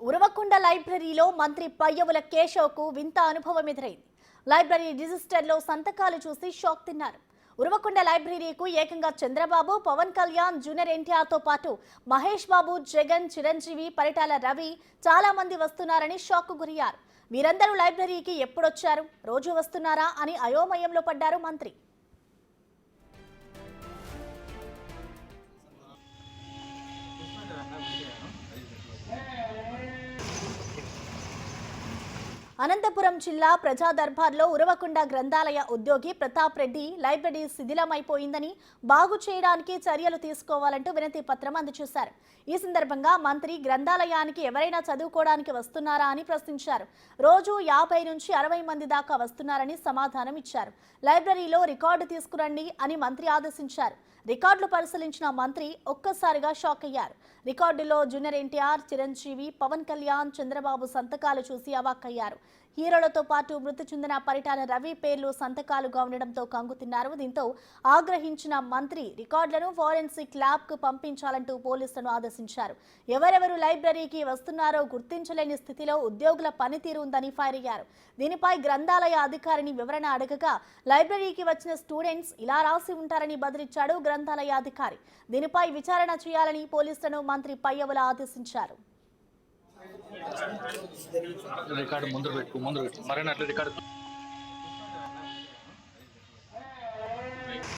ఉరవకొండ లైబ్రరీలో మంత్రి పయ్యవుల కేశవ్కు వింత అనుభవం ఎదురైంది. లైబ్రరీ రిజిస్టర్లో సంతకాలు చూసి షాక్ తిన్నారు. ఉరవకొండ లైబ్రరీకు ఏకంగా చంద్రబాబు, పవన్ కళ్యాణ్, జూనియర్ ఎన్టీఆర్తో పాటు మహేష్ బాబు, జగన్, చిరంజీవి, పరిటాల రవి చాలా మంది వస్తున్నారని షాక్కు గురయ్యారు. వీరందరూ లైబ్రరీకి ఎప్పుడొచ్చారు, రోజు వస్తున్నారా అని అయోమయంలో పడ్డారు మంత్రి. అనంతపురం జిల్లా ప్రజా దర్బార్లో ఉరవకొండ గ్రంథాలయ ఉద్యోగి ప్రతాప్ రెడ్డి లైబ్రరీ శిథిలమైపోయిందని బాగు చేయడానికి చర్యలు తీసుకోవాలంటూ వినతి పత్రం అందజేశారు. ఈ సందర్భంగా మంత్రి గ్రంథాలయానికి ఎవరైనా చదువుకోవడానికి వస్తున్నారా అని ప్రశ్నించారు. రోజు 50 నుంచి 60 మంది దాకా వస్తున్నారని సమాధానం ఇచ్చారు. లైబ్రరీలో రికార్డు తీసుకురండి అని మంత్రి ఆదేశించారు. రికార్డులు పరిశీలించిన మంత్రి ఒక్కసారిగా షాక్ అయ్యారు. రికార్డులో జూనియర్ ఎన్టీఆర్, చిరంజీవి, పవన్ కళ్యాణ్, చంద్రబాబు సంతకాలు చూసి అవాక్కయ్యారు. హీరోలతో పాటు మృతి చెందిన పరిటాల రవి పేర్లు సంతకాలుగా ఉండడంతో కంగుతిన్నారు. దీంతో ఆగ్రహించిన మంత్రి రికార్డులను ఫోరెన్సిక్ ల్యాబ్కు పంపించాలంటూ పోలీసులను ఆదేశించారు. ఎవరెవరు లైబ్రరీకి వస్తున్నారో గుర్తించలేని స్థితిలో ఉద్యోగుల పనితీరు ఉందని ఫైర్ అయ్యారు. దీనిపై గ్రంథాలయ అధికారిని వివరణ అడగగా లైబ్రరీకి వచ్చిన స్టూడెంట్స్ ఇలా రాసి ఉంటారని బదిలిచ్చాడు గ్రంథాలయ అధికారి. దీనిపై విచారణ చేయాలని పోలీసులను మంత్రి పయ్యవుల ఆదేశించారు. రికార్డు ముందు పెట్టు మరైనా రికార్డు